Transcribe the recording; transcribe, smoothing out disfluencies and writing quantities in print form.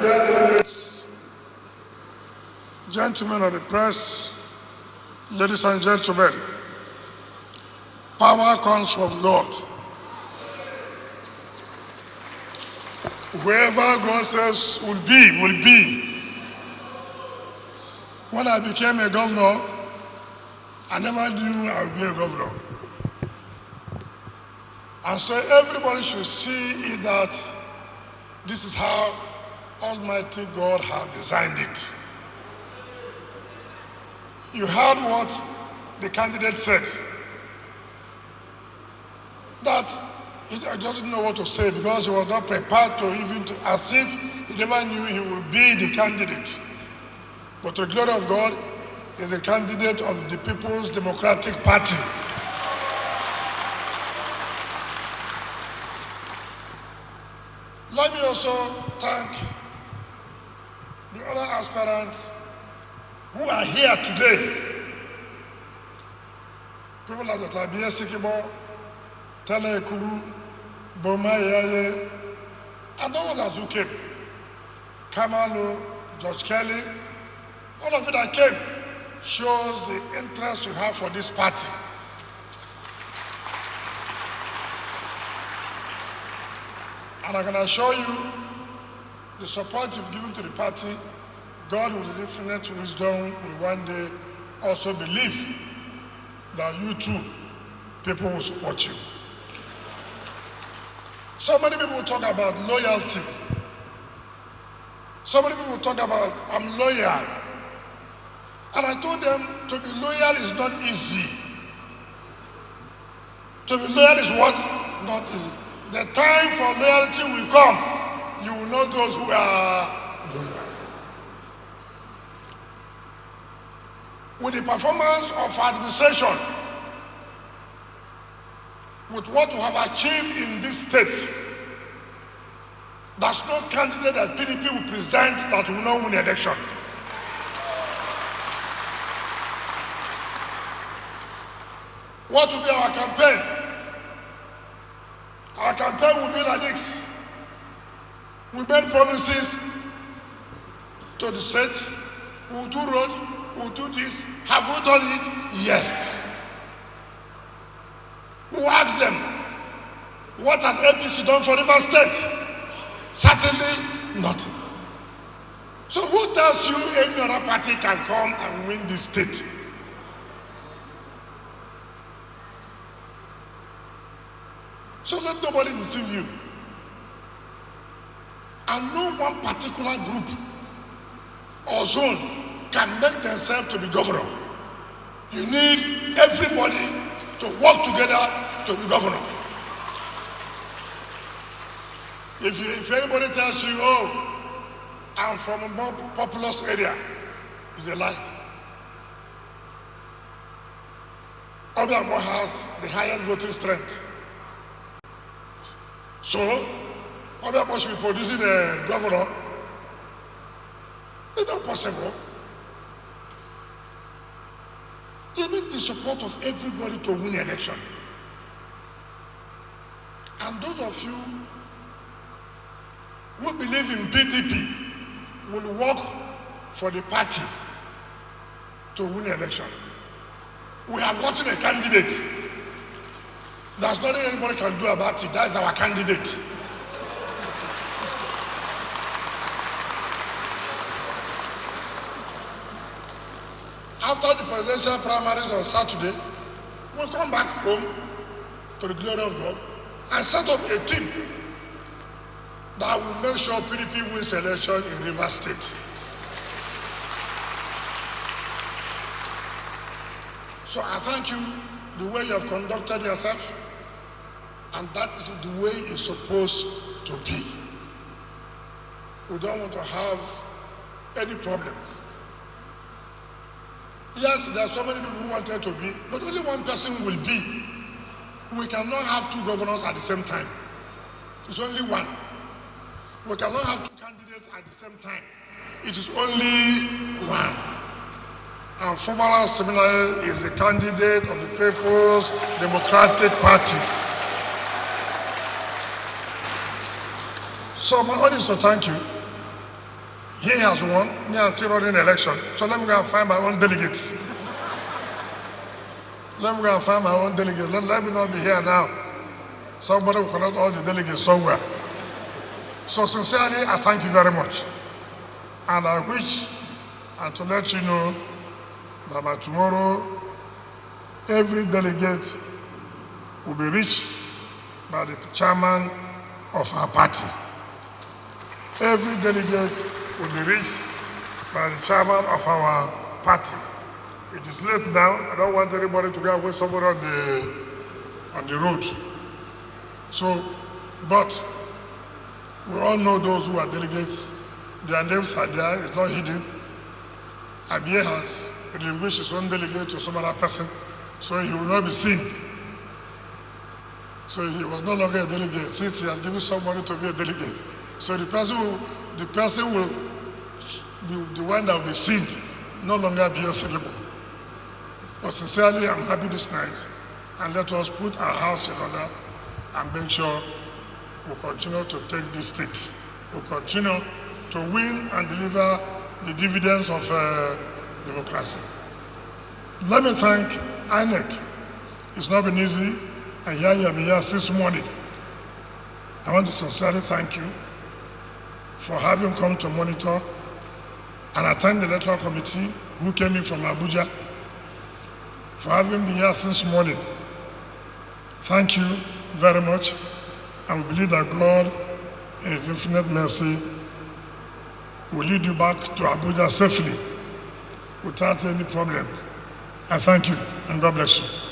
Dear delegates, gentlemen of the press, ladies and gentlemen, power comes from God. Whoever God says will be, will be. When I became a governor, I never knew I would be a governor. And so everybody should see that this is how Almighty God has designed it. You heard what the candidate said, that he doesn't know what to say because he was not prepared to even, as if he never knew he would be the candidate. But to the glory of God, he is the candidate of the People's Democratic Party. Let me also thank the other aspirants who are here today. People like Dr. Abia Sikibo, Tele Ekuru, Boma Yaye, and all others who came. Kamalo, George Kelly, all of it that came shows the interest you have for this party. And I can assure you, the support you've given to the party, God with infinite wisdom will one day also believe that you too, people will support you. So many people talk about loyalty. So many people talk about, I'm loyal. And I told them, to be loyal is not easy. To be loyal is what? Not easy. The time for loyalty will come. You will know those who are loyal. With the performance of administration, with what we have achieved in this state, there's no candidate that PDP will present that will not win the election. What will be our campaign? Our campaign will be like this. We made promises to the state. We will do road, we will do this. Have we done it? Yes. We will ask them, what has APC done for River State? Certainly nothing. So who tells you any other party can come and win this state? So let nobody deceive you. And no one particular group or zone can make themselves to be governor. You need everybody to work together to be governor. If anybody tells you, oh, I'm from a more populous area, it's a lie. Obiamo has the highest voting strength. So, Obiamo should be producing a governor. It's not possible. You need the support of everybody to win the election. And those of you who believe in PDP will work for the party to win the election. We have gotten a candidate. There's nothing anybody can do about it. That's our candidate. After the presidential primaries on Saturday, we'll come back home to the glory of God and set up a team that will make sure PDP wins election in Rivers State. So I thank you the way you have conducted yourself, and that is the way it's supposed to be. We don't want to have any problems. Yes, there are so many people who wanted to be, but only one person will be. We cannot have two governors at the same time. It's only one. We cannot have two candidates at the same time. It is only one. And Fubara similarly is the candidate of the People's Democratic Party. So my audience, so thank you. He has won, me I'm still running election. So let me go and find my own delegates. Let me go and find my own delegates. Let me not be here now. Somebody will collect all the delegates somewhere. So sincerely, I thank you very much. And I wish and to let you know that by tomorrow, every delegate will be reached by the chairman of our party. Every delegate will be reached by the chairman of our party. It is late now. I don't want anybody to go and waste somebody on the road. So, but we all know those who are delegates. Their names are there. It's not hidden. Abia has relinquished his own delegate to some other person, so he will not be seen. So he was no longer a delegate since he has given somebody to be a delegate. So the person will be the one that will be seen, no longer be sellable. But sincerely, I'm happy this night, and let us put our house in order and make sure we continue to take this state. We continue to win and deliver the dividends of democracy. Let me thank INEC. It's not been easy, and here you have been here since morning. I want to sincerely thank you for having come to monitor, and I thank the electoral committee who came in from Abuja for having been here since morning. Thank you very much, and we believe that God, in His infinite mercy, will lead you back to Abuja safely without any problem. I thank you, and God bless you.